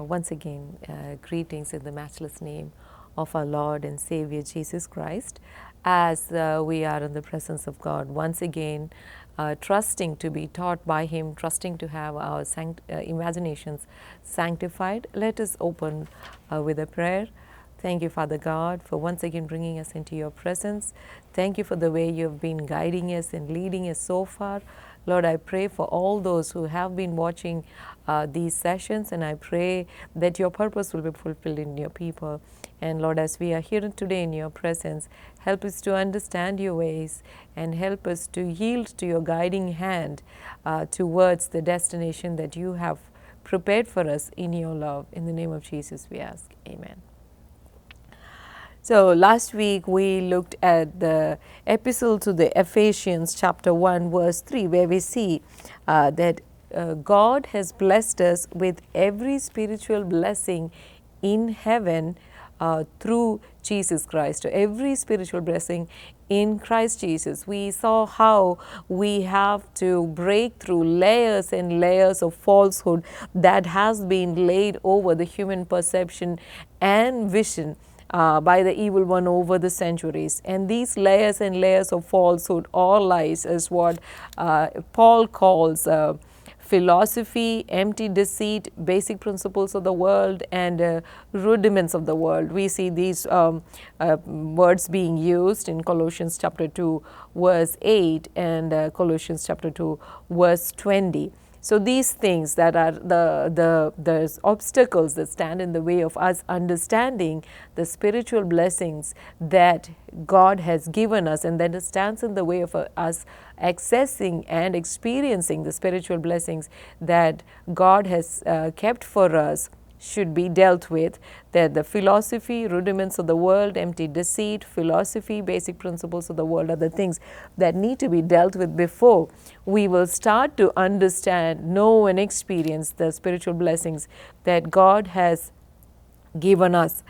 Once again, greetings in the matchless name of our Lord and Savior Jesus Christ, as we are in the presence of God once again, trusting to be taught by Him, trusting to have our imaginations sanctified. Let us open with a prayer. Thank you, Father God, for once again bringing us into your presence. Thank you for the way you have been guiding us and leading us so far. Lord, I pray for all those who have been watching these sessions, and I pray that your purpose will be fulfilled in your people. And Lord, as we are here today in your presence, help us to understand your ways and help us to yield to your guiding hand towards the destination that you have prepared for us in your love. In the name of Jesus, we ask. Amen. So last week we looked at the epistle to the Ephesians chapter 1 verse 3, where we see that God has blessed us with every spiritual blessing in heaven through Jesus Christ. Every spiritual blessing in Christ Jesus. We saw how we have to break through layers and layers of falsehood that has been laid over the human perception and vision by the evil one over the centuries. And these layers and layers of falsehood or lies is what Paul calls philosophy, empty deceit, basic principles of the world, and rudiments of the world. We see these words being used in Colossians chapter 2 verse 8 and Colossians chapter 2 verse 20. So these things that are the obstacles that stand in the way of us understanding the spiritual blessings that God has given us, and that stands in the way of us accessing and experiencing the spiritual blessings that God has kept for us, should be dealt with. That the philosophy, rudiments of the world, empty deceit, philosophy, basic principles of the world are the things that need to be dealt with before we will start to understand, know, and experience the spiritual blessings that God has given us.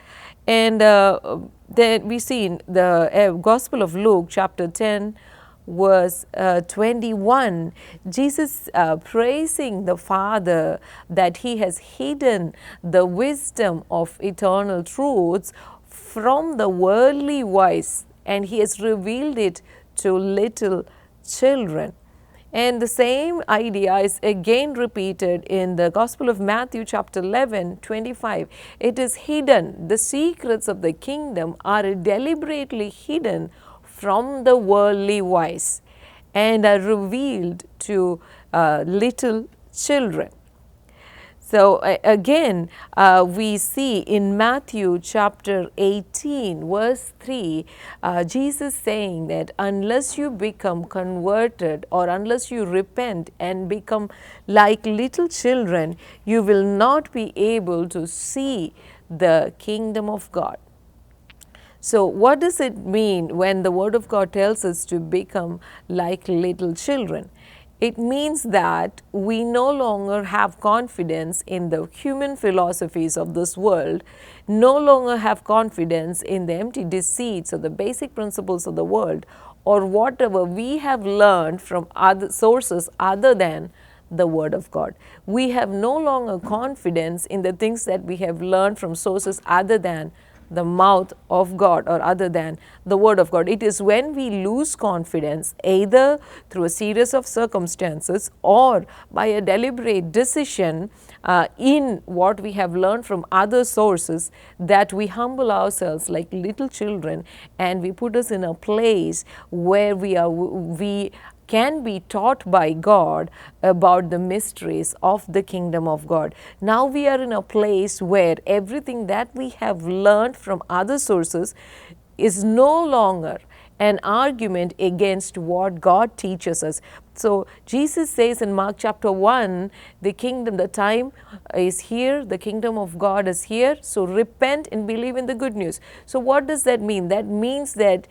And then we see in the Gospel of Luke chapter 10 verse 21, Jesus praising the Father that He has hidden the wisdom of eternal truths from the worldly wise, and He has revealed it to little children. And the same idea is again repeated in the Gospel of Matthew chapter 11, 25. It is hidden. The secrets of the kingdom are deliberately hidden from the worldly wise and are revealed to little children. So again, we see in Matthew chapter 18 verse 3, Jesus saying that unless you become converted or unless you repent and become like little children, you will not be able to see the kingdom of God. So what does it mean when the Word of God tells us to become like little children? It means that we no longer have confidence in the human philosophies of this world, no longer have confidence in the empty deceits or the basic principles of the world, or whatever we have learned from other sources other than the Word of God. We have no longer confidence in the things that we have learned from sources other than the mouth of God or other than the Word of God. It is when we lose confidence, either through a series of circumstances or by a deliberate decision in what we have learned from other sources, that we humble ourselves like little children and we put us in a place where we can be taught by God about the mysteries of the kingdom of God. Now we are in a place where everything that we have learned from other sources is no longer an argument against what God teaches us. So Jesus says in Mark chapter 1, the kingdom, the time is here, the kingdom of God is here, so repent and believe in the good news. So what does that mean? That means that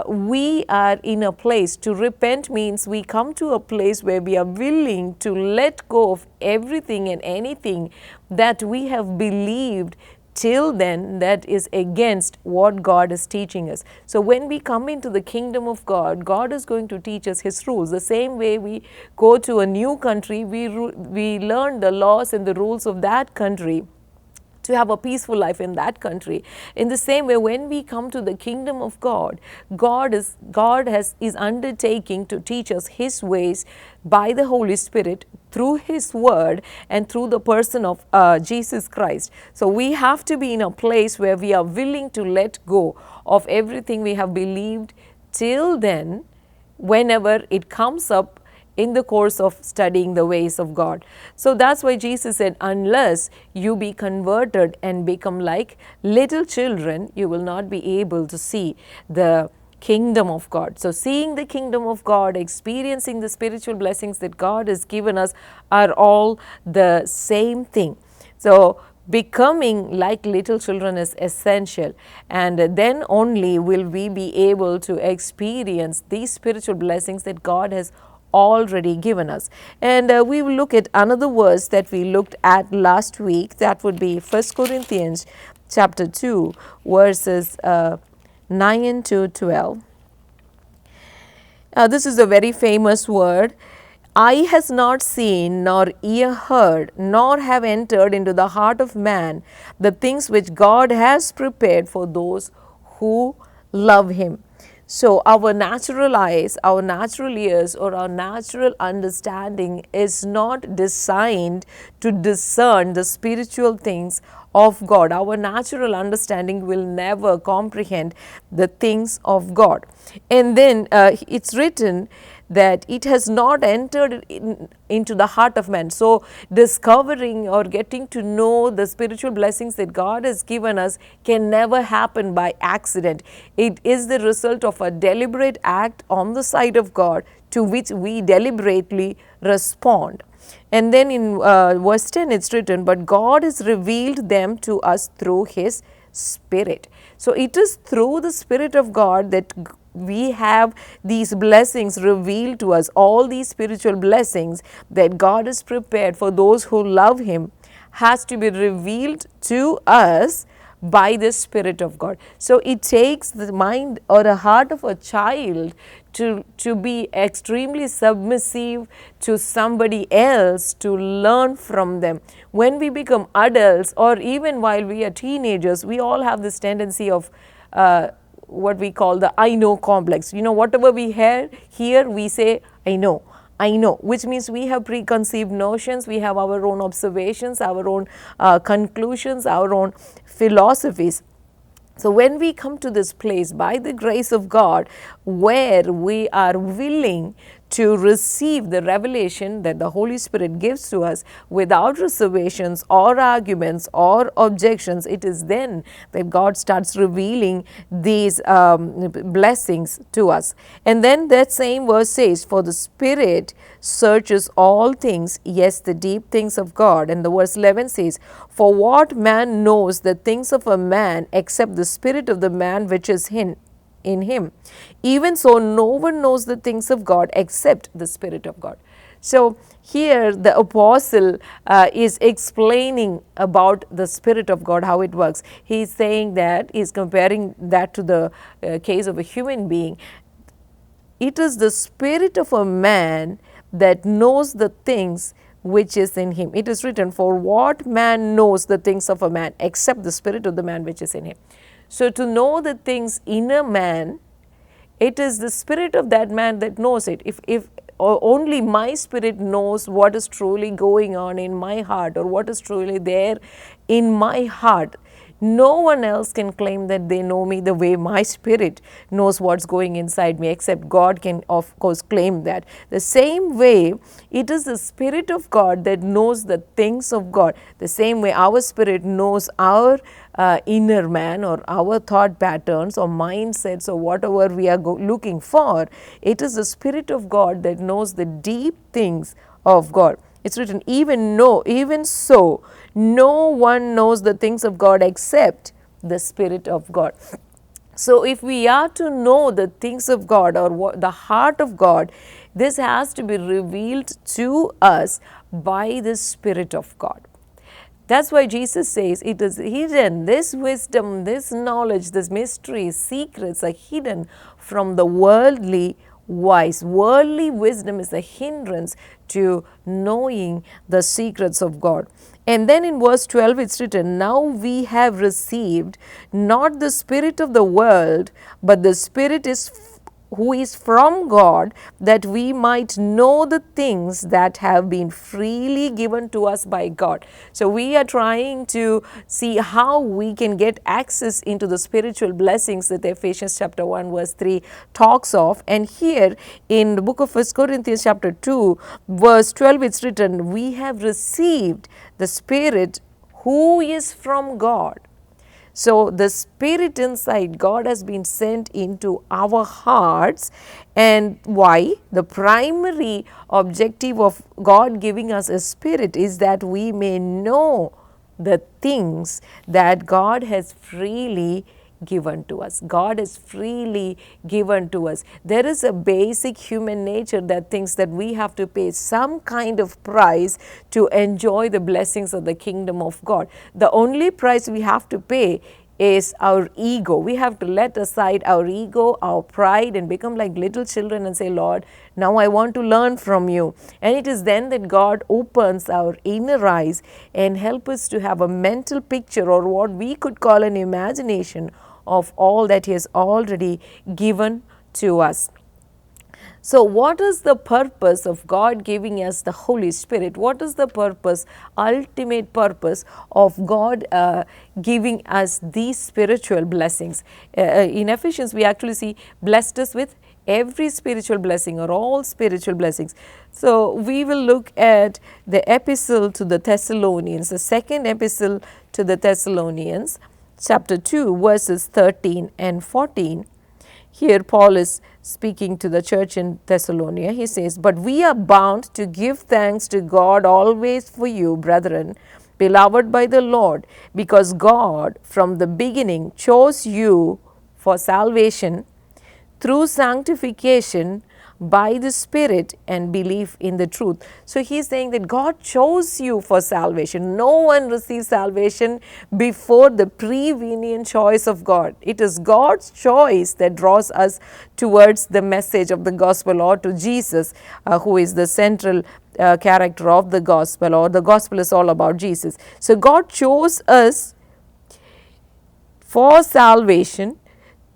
we are in a place. To repent means we come to a place where we are willing to let go of everything and anything that we have believed till then that is against what God is teaching us. So when we come into the kingdom of God, God is going to teach us His rules. The same way we go to a new country, we learn the laws and the rules of that country. to have a peaceful life in that country. In the same way, when we come to the kingdom of God, God is undertaking to teach us His ways by the Holy Spirit through His word and through the person of Jesus Christ. So we have to be in a place where we are willing to let go of everything we have believed till then, whenever it comes up in the course of studying the ways of God. So that's why Jesus said, unless you be converted and become like little children, you will not be able to see the kingdom of God. So seeing the kingdom of God, experiencing the spiritual blessings that God has given us are all the same thing. So becoming like little children is essential, and then only will we be able to experience these spiritual blessings that God has already given us. And we will look at another verse that we looked at last week. That would be 1 Corinthians chapter 2 verses 9 to 12. This is a very famous word. Eye has not seen, nor ear heard, nor have entered into the heart of man the things which God has prepared for those who love Him. So our natural eyes, our natural ears, or our natural understanding is not designed to discern the spiritual things of God. Our natural understanding will never comprehend the things of God. And then it's written that it has not entered into the heart of man. So discovering or getting to know the spiritual blessings that God has given us can never happen by accident. It is the result of a deliberate act on the side of God to which we deliberately respond. And then in verse 10 it's written, but God has revealed them to us through His Spirit. So it is through the Spirit of God that we have these blessings revealed to us. All these spiritual blessings that God has prepared for those who love Him has to be revealed to us by the Spirit of God. So it takes the mind or the heart of a child to be extremely submissive to somebody else, to learn from them. When we become adults, or even while we are teenagers, we all have this tendency of what we call the I know complex. You know, whatever we hear, we say, I know, which means we have preconceived notions, we have our own observations, our own conclusions, our own philosophies. So when we come to this place by the grace of God, where we are willing to receive the revelation that the Holy Spirit gives to us without reservations or arguments or objections, it is then that God starts revealing these blessings to us. And then that same verse says, for the Spirit searches all things, yes, the deep things of God. And the verse 11 says, for what man knows the things of a man except the spirit of the man which is in him? Even so, no one knows the things of God except the Spirit of God. So here the apostle is explaining about the Spirit of God, how it works. He is saying that, he is comparing that to the case of a human being. It is the spirit of a man that knows the things which is in him. It is written, for what man knows the things of a man except the spirit of the man which is in him. So to know the things in a man, it is the spirit of that man that knows it. If only my spirit knows what is truly going on in my heart, or what is truly there in my heart, no one else can claim that they know me the way my spirit knows what's going inside me, except God can of course claim that. The same way, it is the Spirit of God that knows the things of God. The same way our spirit knows our inner man, or our thought patterns or mindsets, or whatever we are looking for. It is the Spirit of God that knows the deep things of God. It's written, even so, no one knows the things of God except the Spirit of God. So if we are to know the things of God, or the heart of God, this has to be revealed to us by the Spirit of God. That's why Jesus says it is hidden. This wisdom, this knowledge, this mystery, secrets are hidden from the worldly wise. Worldly wisdom is a hindrance to knowing the secrets of God. And then in verse 12 it's written, now we have received not the spirit of the world, but the Spirit who is from God, that we might know the things that have been freely given to us by God. So we are trying to see how we can get access into the spiritual blessings that Ephesians chapter 1 verse 3 talks of. And here in the book of 1 Corinthians chapter 2 verse 12 it's written, we have received the Spirit who is from God. So the Spirit inside God has been sent into our hearts. And why? The primary objective of God giving us a Spirit is that we may know the things that God has freely given to us. God is freely given to us. There is a basic human nature that thinks that we have to pay some kind of price to enjoy the blessings of the kingdom of God. The only price we have to pay is our ego. We have to let aside our ego, our pride, and become like little children and say, Lord, now I want to learn from you. And it is then that God opens our inner eyes and help us to have a mental picture, or what we could call an imagination, of all that He has already given to us. So what is the purpose of God giving us the Holy Spirit? What is the purpose, ultimate purpose of God giving us these spiritual blessings? In Ephesians, we actually see blessed us with every spiritual blessing, or all spiritual blessings. So we will look at the epistle to the Thessalonians, the second epistle to the Thessalonians, chapter 2, verses 13 and 14. Here Paul is speaking to the church in Thessalonica. He says, but we are bound to give thanks to God always for you, brethren, beloved by the Lord, because God from the beginning chose you for salvation through sanctification by the Spirit and belief in the truth. So he's saying that God chose you for salvation. No one receives salvation before the prevenient choice of God. It is God's choice that draws us towards the message of the gospel, or to Jesus, who is the central character of the gospel, or the gospel is all about Jesus. So God chose us for salvation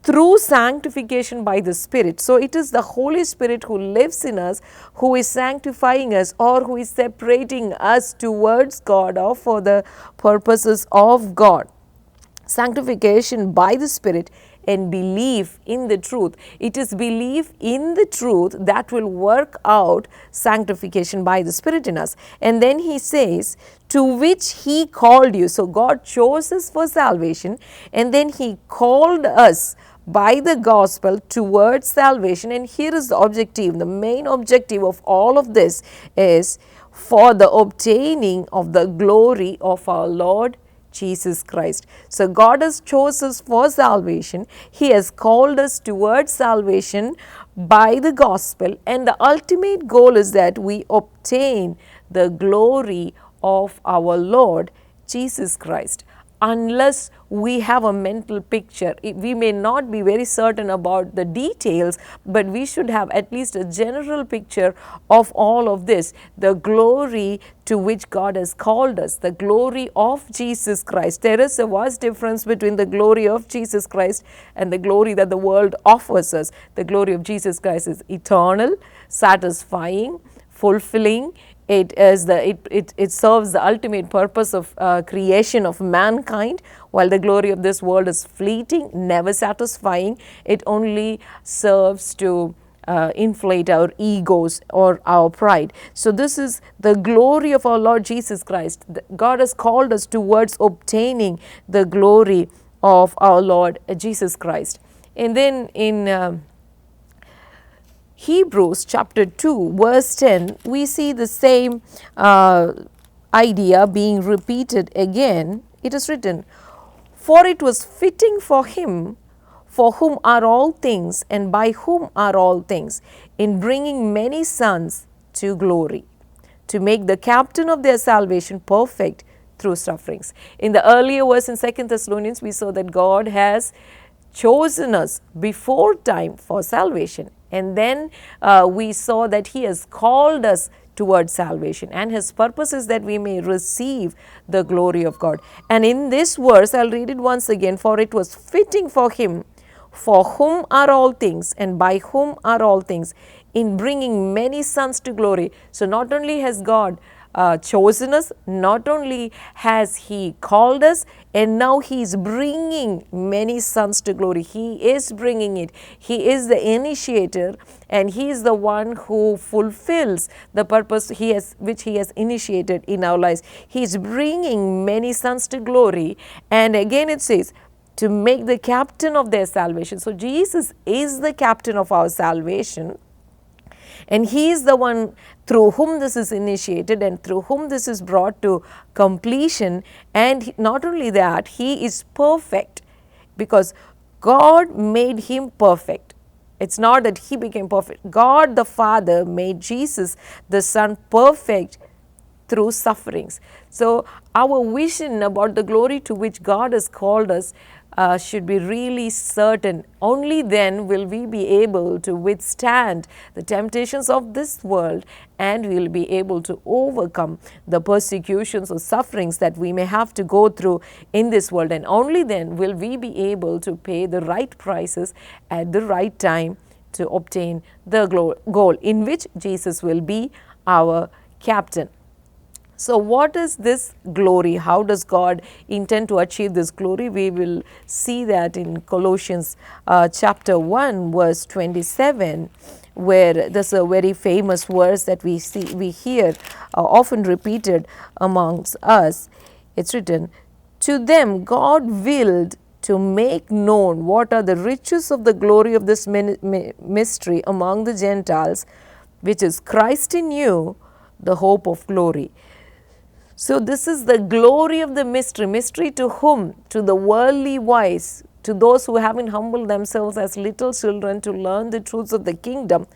through sanctification by the Spirit. So it is the Holy Spirit who lives in us, who is sanctifying us, or who is separating us towards God, or for the purposes of God. Sanctification by the Spirit and belief in the truth. It is belief in the truth that will work out sanctification by the Spirit in us. And then he says, to which He called you. So God chose us for salvation, and then He called us by the gospel towards salvation. And here is the objective, the main objective of all of this is for the obtaining of the glory of our Lord Jesus Christ. So God has chosen us for salvation. He has called us towards salvation by the gospel, and the ultimate goal is that we obtain the glory of our Lord Jesus Christ. Unless we have a mental picture, we may not be very certain about the details, but we should have at least a general picture of all of this. The glory to which God has called us, the glory of Jesus Christ. There is a vast difference between the glory of Jesus Christ and the glory that the world offers us. The glory of Jesus Christ is eternal, satisfying, fulfilling. It serves the ultimate purpose of creation of mankind, while the glory of this world is fleeting, never satisfying. It only serves to inflate our egos or our pride. So this is the glory of our Lord Jesus Christ. God has called us towards obtaining the glory of our Lord Jesus Christ. And then in Hebrews chapter 2 verse 10, we see the same idea being repeated again. It is written, for it was fitting for Him, for whom are all things and by whom are all things, in bringing many sons to glory, to make the captain of their salvation perfect through sufferings. In the earlier verse in 2 Thessalonians, we saw that God has chosen us before time for salvation, And then we saw that He has called us towards salvation, and His purpose is that we may receive the glory of God. And in this verse, I'll read it once again, for it was fitting for Him, for whom are all things and by whom are all things, in bringing many sons to glory. So not only has God chosen us, not only has He called us, and now He is bringing many sons to glory. He is bringing it. He is the initiator, and He is the one who fulfills the purpose which He has initiated in our lives. He is bringing many sons to glory, and again it says, to make the captain of their salvation. So Jesus is the captain of our salvation, and He is the one through whom this is initiated and through whom this is brought to completion. And not only that, He is perfect, because God made Him perfect. It's not that He became perfect. God the Father made Jesus the Son perfect through sufferings. So our vision about the glory to which God has called us should be really certain. Only then will we be able to withstand the temptations of this world, and we will be able to overcome the persecutions or sufferings that we may have to go through in this world. And only then will we be able to pay the right prices at the right time to obtain the goal in which Jesus will be our captain. So what is this glory? How does God intend to achieve this glory? We will see that in Colossians chapter 1 verse 27, where there's a very famous verse that we hear often repeated amongst us. It's written, to them God willed to make known what are the riches of the glory of this mystery among the Gentiles, which is Christ in you, the hope of glory. So this is the glory of the mystery. Mystery to whom? To the worldly wise, to those who haven't humbled themselves as little children to learn the truths of the kingdom.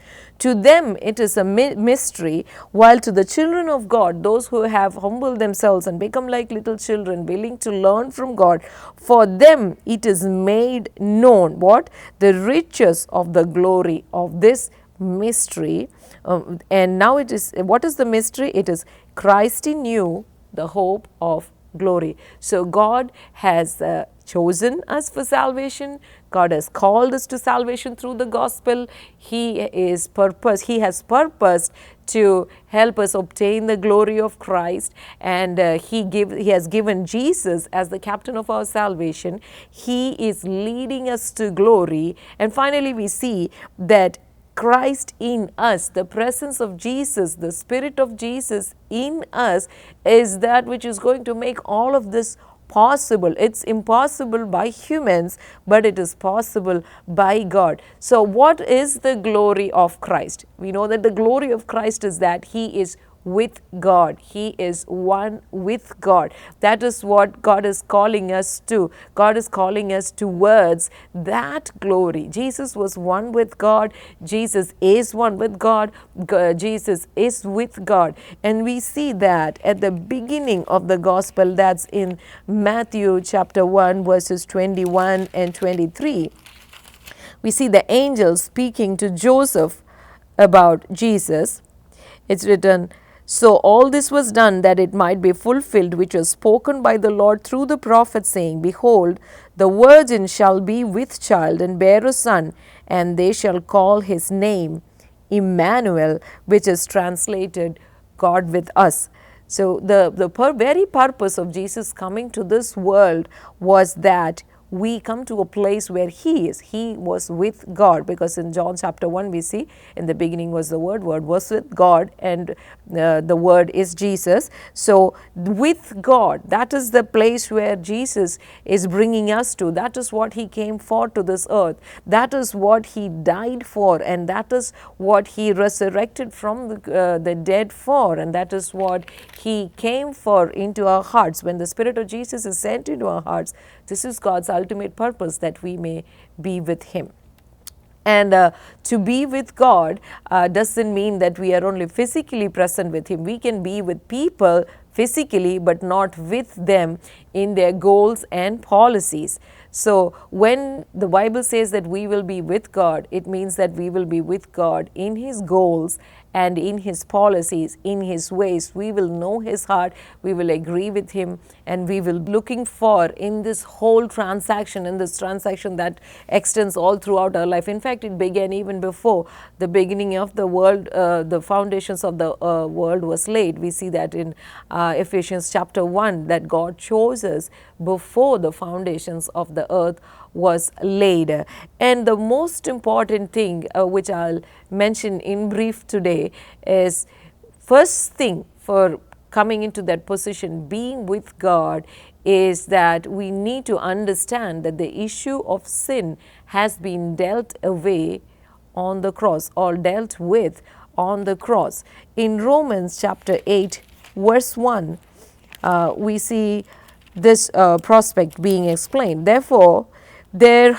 To them it is a mystery, while to the children of God, those who have humbled themselves and become like little children, willing to learn from God, for them it is made known what? The riches of the glory of this mystery. And now it is, what is the mystery? It is Christ in you, the hope of glory. So God has chosen us for salvation. God has called us to salvation through the gospel. He has purposed to help us obtain the glory of Christ, and He has given Jesus as the captain of our salvation. He is leading us to glory. And finally we see that Christ in us, the presence of Jesus, the Spirit of Jesus in us, is that which is going to make all of this possible. It's impossible by humans, but it is possible by God. So what is the glory of Christ? We know that the glory of Christ is that He is with God. He is one with God. That is what God is calling us to. God is calling us towards that glory. Jesus was one with God. Jesus is one with God. Jesus is with God. And we see that at the beginning of the gospel, that's in Matthew chapter 1 verses 21 and 23. We see the angel speaking to Joseph about Jesus. It's written, so all this was done that it might be fulfilled, which was spoken by the Lord through the prophet, saying, behold, the virgin shall be with child and bear a son, and they shall call his name Emmanuel, which is translated God with us. So the very purpose of Jesus coming to this world was that we come to a place where He is. He was with God, because in John chapter 1 we see, in the beginning was the Word, Word was with God, and the Word is Jesus. So with God, that is the place where Jesus is bringing us to. That is what He came for to this earth. That is what He died for, and that is what He resurrected from the dead for, and that is what He came for into our hearts. When the Spirit of Jesus is sent into our hearts, this is God's ultimate purpose, that we may be with Him. And to be with God doesn't mean that we are only physically present with Him. We can be with people physically, but not with them in their goals and policies. So when the Bible says that we will be with God, it means that we will be with God in His goals and in His policies, in His ways. We will know His heart, we will agree with Him, and we will be looking for in this whole transaction, in this transaction that extends all throughout our life. In fact, it began even before the beginning of the world, the foundations of the world was laid. We see that in Ephesians chapter 1, that God chose us before the foundations of the earth was laid. And the most important thing which I'll mention in brief today is, first thing for coming into that position, being with God, is that we need to understand that the issue of sin has been dealt away on the cross, or dealt with on the cross. In Romans chapter 8 verse 1, we see this prospect being explained. Therefore, there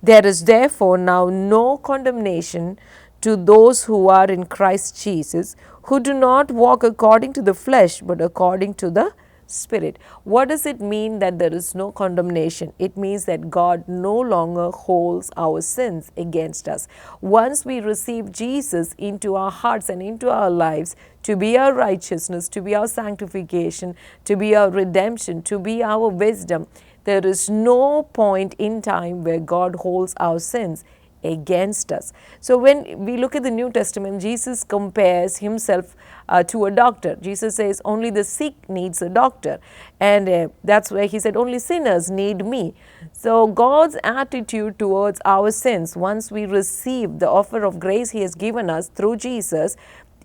is therefore now no condemnation to those who are in Christ Jesus, who do not walk according to the flesh, but according to the Spirit. What does it mean that there is no condemnation? It means that God no longer holds our sins against us. Once we receive Jesus into our hearts and into our lives to be our righteousness, to be our sanctification, to be our redemption, to be our wisdom, there is no point in time where God holds our sins against us. So when we look at the New Testament, Jesus compares himself to a doctor. Jesus says only the sick needs a doctor, and that's where he said only sinners need me. So God's attitude towards our sins, once we receive the offer of grace he has given us through Jesus,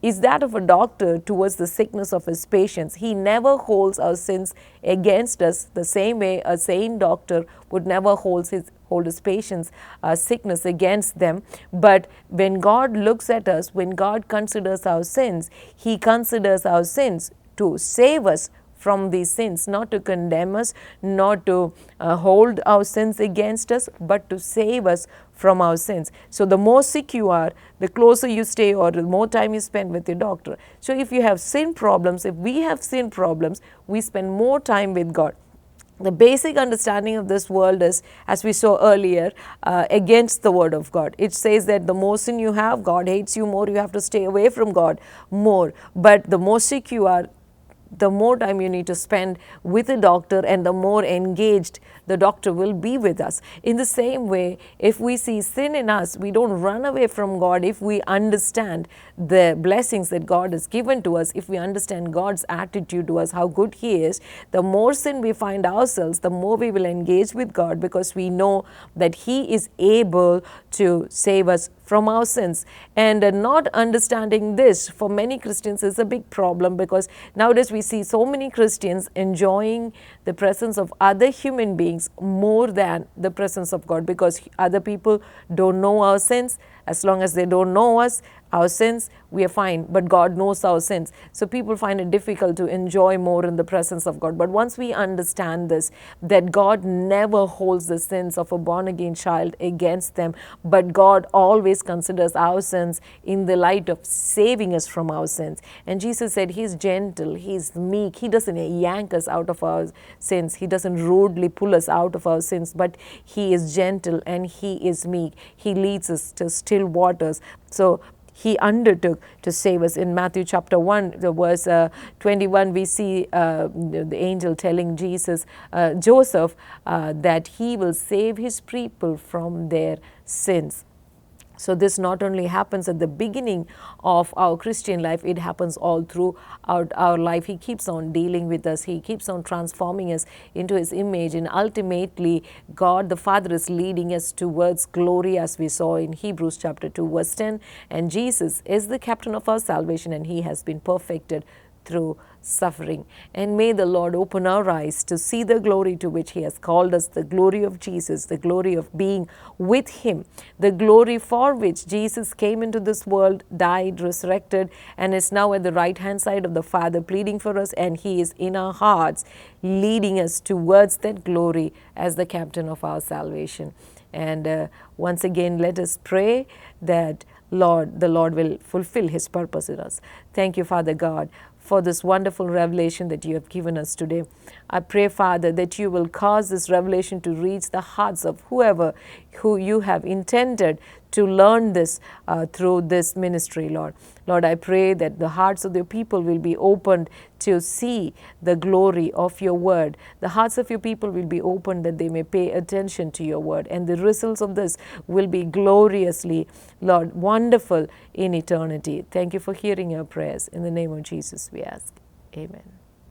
is that of a doctor towards the sickness of his patients. He never holds our sins against us the same way a sane doctor would never hold his patients' sickness against them. But when God looks at us, when God considers our sins, he considers our sins to save us from these sins, not to condemn us, not to hold our sins against us, but to save us from our sins. So the more sick you are, the closer you stay, or the more time you spend with your doctor. So if you have sin problems, if we have sin problems, we spend more time with God. The basic understanding of this world is, as we saw earlier, against the word of God. It says that the more sin you have, God hates you more, you have to stay away from God more. But the more sick you are, the more time you need to spend with a doctor, and the more engaged the doctor will be with us. In the same way, if we see sin in us, we don't run away from God. If we understand the blessings that God has given to us, if we understand God's attitude to us, how good he is, the more sin we find ourselves, the more we will engage with God, because we know that he is able to save us from our sins. And not understanding this for many Christians is a big problem, because nowadays we see so many Christians enjoying the presence of other human beings more than the presence of God, because other people don't know our sins. As long as they don't know us, our sins, we are fine, but God knows our sins. So people find it difficult to enjoy more in the presence of God. But once we understand this, that God never holds the sins of a born-again child against them, but God always considers our sins in the light of saving us from our sins. And Jesus said he's gentle, he's meek, he doesn't yank us out of our sins, he doesn't rudely pull us out of our sins, but he is gentle and he is meek. He leads us to still waters. So he undertook to save us. In Matthew chapter 1, the verse 21, we see the angel telling Joseph, that he will save his people from their sins. So this not only happens at the beginning of our Christian life, it happens all throughout our life. He keeps on dealing with us. He keeps on transforming us into his image. And ultimately, God the Father is leading us towards glory, as we saw in Hebrews chapter 2 verse 10. And Jesus is the captain of our salvation, and he has been perfected through suffering. And may the Lord open our eyes to see the glory to which he has called us, the glory of Jesus, the glory of being with him, the glory for which Jesus came into this world, died, resurrected, and is now at the right hand side of the Father pleading for us, and he is in our hearts leading us towards that glory as the captain of our salvation. And once again, let us pray that the Lord will fulfill his purpose in us. Thank you, Father God, for this wonderful revelation that you have given us today. I pray, Father, that you will cause this revelation to reach the hearts of who you have intended to learn this through this ministry, Lord. Lord, I pray that the hearts of your people will be opened to see the glory of your word. The hearts of your people will be opened that they may pay attention to your word. And the results of this will be gloriously, Lord, wonderful in eternity. Thank you for hearing our prayers. In the name of Jesus, we ask. Amen.